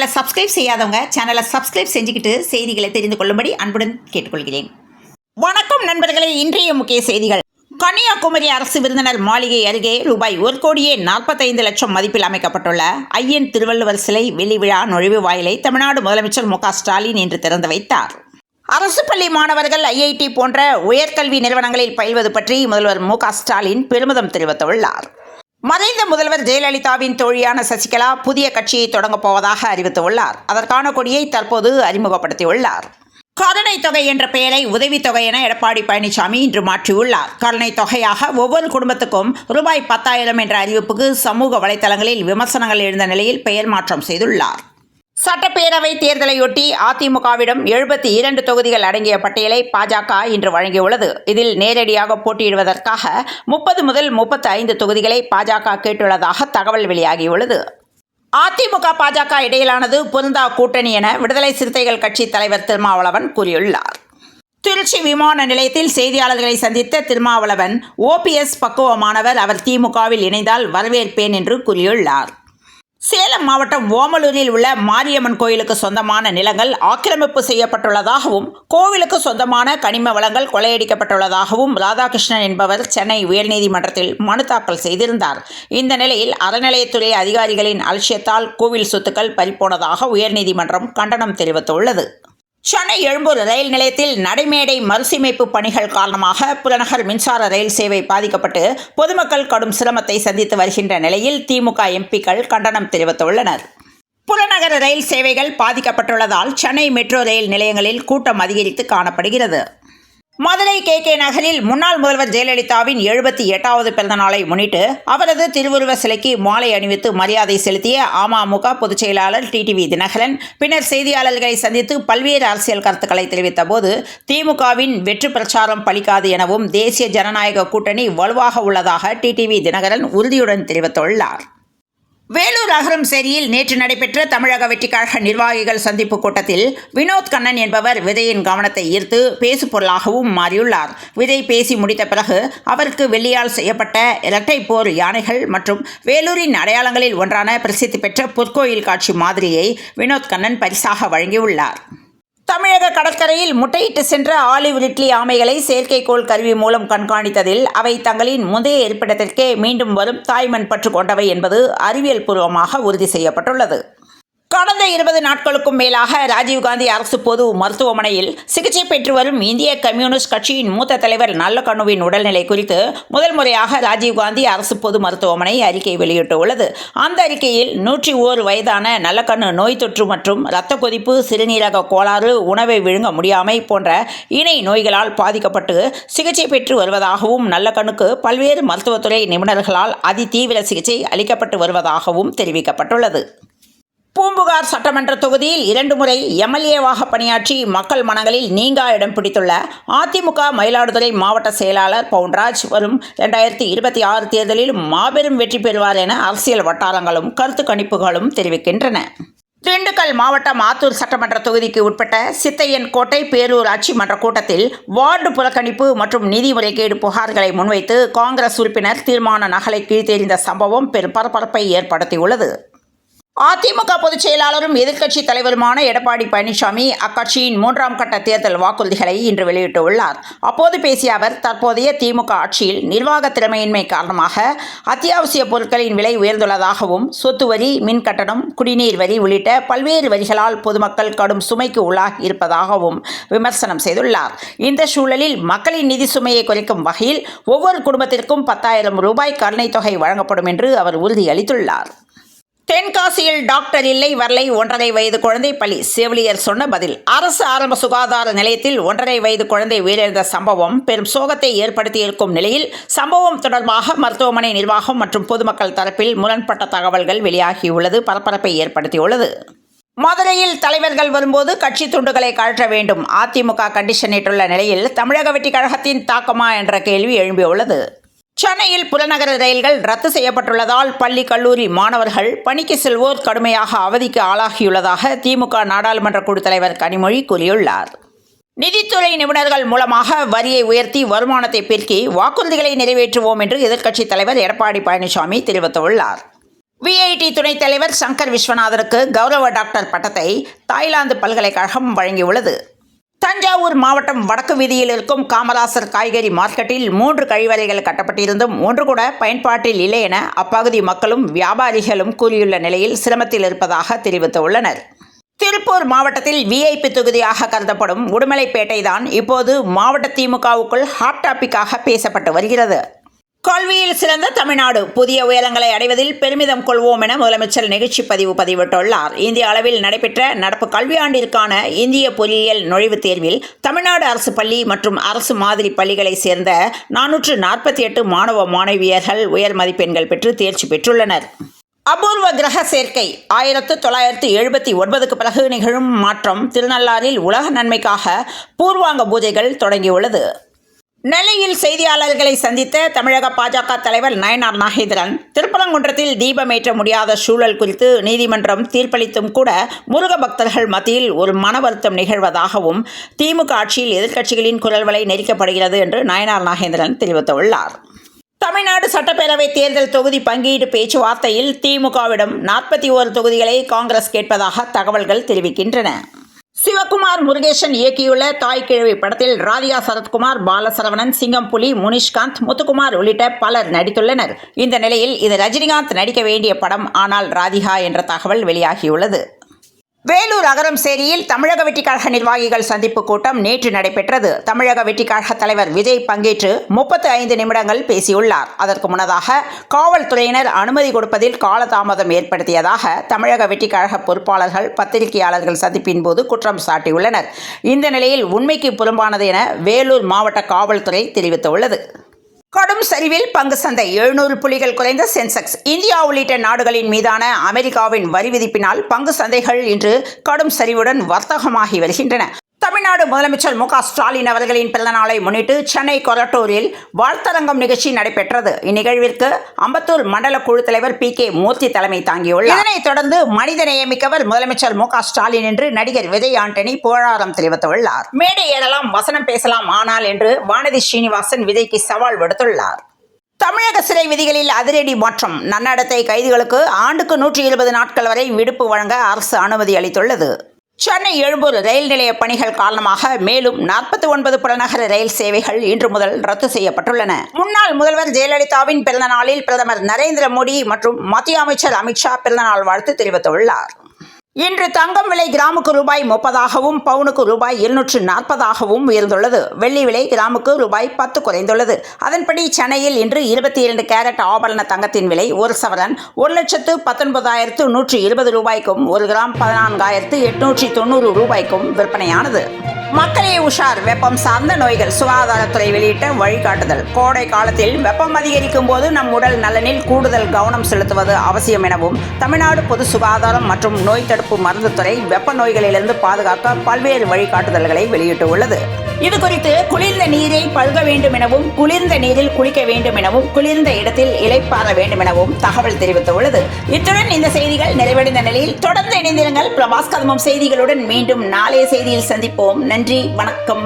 சேனலை சப்ஸ்கிரைப் செய்யாதவங்க சேனலை சப்ஸ்கிரைப் செஞ்சுக்கிட்டு செய்திகளை தெரிந்து கொள்ளும்படி அன்புடன் கேட்டுக்கொள்கிறேன். வணக்கம் நண்பர்களே, இன்றைய முக்கிய செய்திகள். கன்னியாகுமரி அரசு விருந்தினர் மாளிகை அருகே ரூபாய் 1,45,00,000 மதிப்பில் அமைக்கப்பட்டுள்ள ஐயன் திருவள்ளுவர் சிலை வெள்ளி விழா நுழைவு வாயிலை தமிழ்நாடு முதலமைச்சர் மு க ஸ்டாலின் இன்று திறந்து வைத்தார். அரசு பள்ளி மாணவர்கள் ஐஐடி போன்ற உயர்கல்வி நிறுவனங்களில் பயில்வது பற்றி முதல்வர் மு க ஸ்டாலின் பெருமிதம் தெரிவித்துள்ளார். மறைந்த முதல்வர் ஜெயலலிதாவின் தோழியான சசிகலா புதிய கட்சியை தொடங்கப் போவதாக அறிவித்துள்ளார். அதற்கான கொடியை தற்போது அறிமுகப்படுத்தியுள்ளார். கருணை தொகை என்ற பெயரை உதவித்தொகை என எடப்பாடி பழனிசாமி இன்று மாற்றியுள்ளார். கருணை தொகையாக ஒவ்வொரு குடும்பத்துக்கும் ரூபாய் 10,000 என்ற அறிவிப்புக்கு சமூக வலைதளங்களில் விமர்சனங்கள் எழுந்த நிலையில் பெயர் மாற்றம் செய்துள்ளார். சட்டப்பேரவை தேர்தலையொட்டி அதிமுகவிடம் 72 தொகுதிகள் அடங்கிய பட்டியலை பாஜக இன்று வழங்கியுள்ளது. இதில் நேரடியாக போட்டியிடுவதற்காக 30 முதல் 35 தொகுதிகளை பாஜக கேட்டுள்ளதாக தகவல் வெளியாகியுள்ளது. அதிமுக பாஜக இடையிலானது பொருந்தா கூட்டணி என விடுதலை சிறுத்தைகள் கட்சி தலைவர் திருமாவளவன் கூறியுள்ளார். திருச்சி விமான நிலையத்தில் செய்தியாளர்களை சந்தித்த திருமாவளவன், OPS பக்குவமானவர், அவர் திமுகவில் இணைந்தால் வரவேற்பேன் என்று கூறியுள்ளார். சேலம் மாவட்டம் ஓமலூரில் உள்ள மாரியம்மன் கோயிலுக்கு சொந்தமான நிலங்கள் ஆக்கிரமிப்பு செய்யப்பட்டுள்ளதாகவும் கோவிலுக்கு சொந்தமான கனிம வளங்கள் கொள்ளையடிக்கப்பட்டுள்ளதாகவும் ராதாகிருஷ்ணன் என்பவர் சென்னை உயர்நீதிமன்றத்தில் மனு தாக்கல் செய்திருந்தார். இந்த நிலையில் அறநிலையத்துறை அதிகாரிகளின் அலட்சியத்தால் கோவில் சொத்துக்கள் பறிபோனதாக உயர்நீதிமன்றம் கண்டனம் தெரிவித்துள்ளது. சென்னை எழும்பூர் ரயில் நிலையத்தில் நடைமேடை மறுசீமைப்பு பணிகள் காரணமாக புறநகர் மின்சார ரயில் சேவை பாதிக்கப்பட்டு பொதுமக்கள் கடும் சிரமத்தை சந்தித்து வருகின்ற நிலையில் திமுக எம்பிக்கள் கண்டனம் தெரிவித்துள்ளனர். புறநகர ரயில் சேவைகள் பாதிக்கப்பட்டுள்ளதால் சென்னை மெட்ரோ ரயில் நிலையங்களில் கூட்டம் அதிகரித்து காணப்படுகிறது. மதுரை KK நகரில் முன்னாள் முதல்வர் ஜெயலலிதாவின் 78வது பிறந்தநாளை முன்னிட்டு அவரது திருவுருவ சிலைக்கு மாலை அணிவித்து மரியாதை செலுத்திய அமமுக பொதுச் செயலாளர் டிடிவி தினகரன் பின்னர் செய்தியாளர்களை சந்தித்து பல்வேறு அரசியல் கருத்துக்களை தெரிவித்த போது, திமுகவின் வெற்றி பிரச்சாரம் பலிக்காது எனவும் தேசிய ஜனநாயக கூட்டணி வலுவாக உள்ளதாக டிடிவி தினகரன் உறுதியுடன் தெரிவித்துள்ளார். வேலூர் அகரம்சேரியில் நேற்று நடைபெற்ற தமிழக வெற்றிக்கழக நிர்வாகிகள் சந்திப்பு கூட்டத்தில் வினோத் கண்ணன் என்பவர் விஜயின் கவனத்தை ஈர்த்து பேசுபொருளாகவும் மாறியுள்ளார். விஜய் பேசி முடித்த பிறகு அவருக்கு வெள்ளியால் செய்யப்பட்ட இரட்டை போர் யானைகள் மற்றும் வேலூரின் அடையாளங்களில் ஒன்றான பிரசித்தி பெற்ற பொற்கோயில் காட்சி மாதிரியை வினோத் கண்ணன் பரிசாக வழங்கியுள்ளார். தமிழக கடற்கரையில் முட்டையிட்டு சென்ற ஆலிவ் ரிட்லி ஆமைகளை செயற்கைக்கோள் கருவி மூலம் கண்காணித்ததில் அவை தங்களின் முந்தைய இருப்பிடத்திற்கே மீண்டும் வரும் தாய்மண் பற்று கொண்டவை என்பது அறிவியல் பூர்வமாக உறுதி செய்யப்பட்டுள்ளது. கடந்த 20 நாட்களுக்கும் மேலாக ராஜீவ்காந்தி அரசு பொது மருத்துவமனையில் சிகிச்சை பெற்று வரும் இந்திய கம்யூனிஸ்ட் கட்சியின் மூத்த தலைவர் நல்லக்கண்ணுவின் உடல்நிலை குறித்து முதல் முறையாக ராஜீவ்காந்தி அரசு பொது மருத்துவமனை அறிக்கை வெளியிட்டுள்ளது. அந்த அறிக்கையில் 101 வயதான நல்லக்கண்ணு நோய் தொற்று மற்றும் இரத்த கொதிப்பு, சிறுநீரக கோளாறு, உணவை விழுங்க முடியாமை போன்ற இணை நோய்களால் பாதிக்கப்பட்டு சிகிச்சை பெற்று வருவதாகவும் நல்லக்கண்ணுக்கு பல்வேறு மருத்துவத்துறை நிபுணர்களால் அதிதீவிர சிகிச்சை அளிக்கப்பட்டு வருவதாகவும் தெரிவிக்கப்பட்டுள்ளது. பூம்புகார் சட்டமன்ற தொகுதியில் 2 முறை MLA-வாக பணியாற்றி மக்கள் மனங்களில் நீங்கா இடம் பிடித்துள்ள அதிமுக மயிலாடுதுறை மாவட்ட செயலாளர் பவுன்ராஜ் வரும் 2026 தேர்தலில் மாபெரும் வெற்றி பெறுவார் என அரசியல் வட்டாரங்களும் கருத்து கணிப்புகளும் தெரிவிக்கின்றன. திண்டுக்கல் மாவட்டம் ஆத்தூர் சட்டமன்ற தொகுதிக்கு உட்பட்ட சித்தையன் கோட்டை பேரூராட்சி மன்ற கூட்டத்தில் வார்டு புறக்கணிப்பு மற்றும் நிதி முறைகேடு புகார்களை முன்வைத்து காங்கிரஸ் உறுப்பினர் தீர்மான நகலை கீழ்த்தெறிந்த சம்பவம் பெரும் பரபரப்பை ஏற்படுத்தியுள்ளது. அதிமுக பொதுச் செயலாளரும் எதிர்க்கட்சி தலைவருமான எடப்பாடி பழனிசாமி அக்கட்சியின் 3ஆம் கட்ட தேர்தல் வாக்குறுதிகளை இன்று வெளியிட்டுள்ளார். அப்போது பேசிய அவர், தற்போதைய திமுக ஆட்சியில் நிர்வாக திறமையின்மை காரணமாக அத்தியாவசிய பொருட்களின் விலை உயர்ந்துள்ளதாகவும், சொத்து வரி, மின் கட்டணம், குடிநீர் வரி உள்ளிட்ட பல்வேறு வரிகளால் பொதுமக்கள் கடும் சுமைக்கு உள்ளாகி இருப்பதாகவும் விமர்சனம் செய்துள்ளார். இந்த சூழலில் மக்களின் நிதி சுமையை குறைக்கும் வகையில் ஒவ்வொரு குடும்பத்திற்கும் 10,000 ரூபாய் கருணை தொகை வழங்கப்படும் என்று அவர் உறுதியளித்துள்ளார். தென்காசியில் டாக்டர் இல்லை வரலை 1.5 வயது குழந்தை பலி, செவிலியர் சொன்ன பதில். அரசு ஆரம்ப சுகாதார நிலையத்தில் 1.5 வயது குழந்தை உயிரிழந்த சம்பவம் பெரும் சோகத்தை ஏற்படுத்தியிருக்கும் நிலையில் சம்பவம் தொடர்பாக மருத்துவமனை நிர்வாகம் மற்றும் பொதுமக்கள் தரப்பில் முரண்பட்ட தகவல்கள் வெளியாகியுள்ளது பரபரப்பை ஏற்படுத்தியுள்ளது. மதுரையில் தலைவர்கள் வரும்போது கட்சி துண்டுகளை கழற்ற வேண்டும், அதிமுக கண்டிஷன் இட்டுள்ள நிலையில் தமிழக வெற்றி கழகத்தின் தாக்கமா என்ற கேள்வி எழும்பியுள்ளது. சென்னையில் புறநகர ரயில்கள் ரத்து செய்யப்பட்டுள்ளதால் பள்ளி கல்லூரி மாணவர்கள் பணிக்கு செல்வோர் கடுமையாக அவதிக்கு ஆளாகியுள்ளதாக திமுக நாடாளுமன்ற குழு தலைவர் கனிமொழி கூறியுள்ளார். நிதித்துறை நிபுணர்கள் மூலமாக வரியை உயர்த்தி வருமானத்தை பெருக்கி வாக்குறுதிகளை நிறைவேற்றுவோம் என்று எதிர்க்கட்சித் தலைவர் எடப்பாடி பழனிசாமி தெரிவித்துள்ளார். விஐடி துணைத் தலைவர் சங்கர் விஸ்வநாதனுக்கு கௌரவ டாக்டர் பட்டத்தை தாய்லாந்து பல்கலைக்கழகம் வழங்கியுள்ளது. தஞ்சாவூர் மாவட்டம் வடக்கு வீதியில் இருக்கும் காமராசர் காய்கறி மார்க்கெட்டில் 3 கழிவறைகள் கட்டப்பட்டிருந்தும் ஒன்று கூட பயன்பாட்டில் இல்லை என அப்பகுதி மக்களும் வியாபாரிகளும் கூறியுள்ள நிலையில் சிரமத்தில் இருப்பதாக தெரிவித்துள்ளனர். திருப்பூர் மாவட்டத்தில் விஐபி தொகுதியாக கருதப்படும் உடுமலைப்பேட்டை தான் இப்போது மாவட்ட திமுகவுக்குள் ஹாட் டாபிக்காக பேசப்பட்டு வருகிறது. கல்வியில் சிறந்த தமிழ்நாடு புதிய உயரங்களை அடைவதில் பெருமிதம் கொள்வோம் என முதலமைச்சர் நிகழ்ச்சி பதிவிட்டுள்ளார். இந்திய அளவில் நடைபெற்ற நடப்பு கல்வியாண்டிற்கான இந்திய பொறியியல் நுழைவுத் தேர்வில் தமிழ்நாடு அரசு பள்ளி மற்றும் அரசு மாதிரி பள்ளிகளைச் சேர்ந்த 448 மாணவ மாணவியர்கள் உயர் மதிப்பெண்கள் பெற்று தேர்ச்சி பெற்றுள்ளனர். அபூர்வ கிரக சேர்க்கை 1979க்கு பிறகு நிகழும் மாற்றம். திருநள்ளாறில் உலக நன்மைக்காக பூர்வாங்க பூஜைகள் தொடங்கியுள்ளது. நெல்லையில் செய்தியாளர்களை சந்தித்த தமிழக பாஜக தலைவர் நயனார் நாகேந்திரன், திருப்பரங்குன்றத்தில் தீபமேற்ற முடியாத சூழல் குறித்து நீதிமன்றம் தீர்ப்பளித்தும் கூட முருக பக்தர்கள் மத்தியில் ஒரு மன வருத்தம் நிகழ்வதாகவும் திமுக ஆட்சியில் எதிர்க்கட்சிகளின் குரல்வளை நெரிக்கப்படுகிறது என்று நயனார் நாகேந்திரன் தெரிவித்துள்ளார். தமிழ்நாடு சட்டப்பேரவை தேர்தல் தொகுதி பங்கீடு பேச்சுவார்த்தையில் திமுகவிடம் 41 தொகுதிகளை காங்கிரஸ் கேட்பதாக தகவல்கள் தெரிவிக்கின்றன. சிவகுமார் முருகேசன் இயக்கியுள்ள தாய் கிழவி படத்தில் ராதிகா சரத்குமார், பாலசரவணன், சிங்கம்புலி, முனிஷ்காந்த், முத்துக்குமார் உள்ளிட்ட பலர் நடித்துள்ளனர். இந்த நிலையில் இது ரஜினிகாந்த் நடிக்க வேண்டிய படம், ஆனால் ராதிகா என்ற தகவல் வெளியாகியுள்ளது. வேலூர் அகரம்சேரியில் தமிழக வெற்றிக்கழக நிர்வாகிகள் சந்திப்பு கூட்டம் நேற்று நடைபெற்றது. தமிழக வெற்றிக்கழக தலைவர் விஜய் பங்கேற்று 35 நிமிடங்கள் பேசியுள்ளார். அதற்கு முன்னதாக காவல்துறையினர் அனுமதி கொடுப்பதில் காலதாமதம் ஏற்படுத்தியதாக தமிழக வெற்றிக்கழக பொறுப்பாளர்கள் பத்திரிகையாளர்கள் சந்திப்பின் போது குற்றம் சாட்டியுள்ளனர். இந்த நிலையில் உண்மைக்கு புறம்பானது என வேலூர் மாவட்ட காவல்துறை தெரிவித்துள்ளது. கடும் சரிவில் பங்கு சந்தை 700 புள்ளிகள் குறைந்த சென்செக்ஸ். இந்தியா உள்ளிட்ட நாடுகளின் மீதான அமெரிக்காவின் வரி விதிப்பினால் பங்கு சந்தைகள் இன்று கடும் சரிவுடன் வர்த்தகமாகி வருகின்றன. தமிழ்நாடு முதலமைச்சர் மு.க. ஸ்டாலின் அவர்களின் பிறந்தநாளை முன்னிட்டு சென்னை கொரட்டூரில் வாழ்த்தரங்கம் நிகழ்ச்சி நடைபெற்றது. இந்நிகழ்விற்கு அம்பத்தூர் மண்டல குழு தலைவர் P.K. மூர்த்தி தலைமை தாங்கியுள்ளார். இதனைத் தொடர்ந்து மனிதநேயமிக்கவர் முதலமைச்சர் மு.க. ஸ்டாலின் என்று நடிகர் விஜய் ஆண்டனி புகழாரம் தெரிவித்துள்ளார். மேடை ஏறலாம், வசனம் பேசலாம், ஆனால் என்று வானதி ஸ்ரீனிவாசன் விஜய்க்கு சவால் விடுத்துள்ளார். தமிழக சிறை விதிகளில் அதிரடி மாற்றம். நன்னடத்தை கைதிகளுக்கு ஆண்டுக்கு 120 நாட்கள் வரை விடுப்பு வழங்க அரசு அனுமதி அளித்துள்ளது. சென்னை எழும்பூர் ரயில் நிலைய பணிகள் காரணமாக மேலும் 49 புறநகர ரயில் சேவைகள் இன்று முதல் ரத்து செய்யப்பட்டுள்ளன. முன்னாள் முதல்வர் ஜெயலலிதாவின் பிறந்த நாளில் பிரதமர் நரேந்திர மோடி மற்றும் மத்திய அமைச்சர் அமித்ஷா பிறந்தநாள் வாழ்த்து தெரிவித்துள்ளார். இன்று தங்கம் விலை கிராமுக்கு ரூபாய் 30ஆகவும் பவுனுக்கு ரூபாய் 240ஆகவும் உயர்ந்துள்ளது. வெள்ளி விலை கிராமுக்கு ரூபாய் 10 குறைந்துள்ளது. அதன்படி சென்னையில் இன்று 22 கேரட் ஆபரண தங்கத்தின் விலை ஒரு சவரன் 1,19,120 ரூபாய்க்கும் 1 கிராம் 14,890 ரூபாய்க்கும் விற்பனையானது. மக்களே உஷார், வெப்பம் சார்ந்த நோய்கள். சுகாதாரத்துறை வெளியிட்ட வழிகாட்டுதல். கோடை காலத்தில் வெப்பம் அதிகரிக்கும் போது நம் உடல் நலனில் கூடுதல் கவனம் செலுத்துவது அவசியம் எனவும் தமிழ்நாடு பொது சுகாதாரம் மற்றும் நோய் தடுப்பு மருந்து துறை வெப்ப நோய்களிலிருந்து பாதுகாக்க பல்வேறு வழிகாட்டுதல்களை வெளியிட்டுள்ளது. இதுகுறித்து குளிர்ந்த நீரை பருக வேண்டும் எனவும், குளிர்ந்த நீரில் குளிக்க வேண்டும் எனவும், குளிர்ந்த இடத்தில் இளைப்பாற வேண்டும் எனவும் தகவல் தெரிவித்துள்ளது. இத்துடன் இந்த செய்திகள் நிறைவடைந்த நிலையில் தொடர்ந்து இணைந்திருங்கள். பிரபாஸ் கதம்பம் செய்திகளுடன் மீண்டும் நாளைய செய்தியில் சந்திப்போம். நன்றி, வணக்கம்.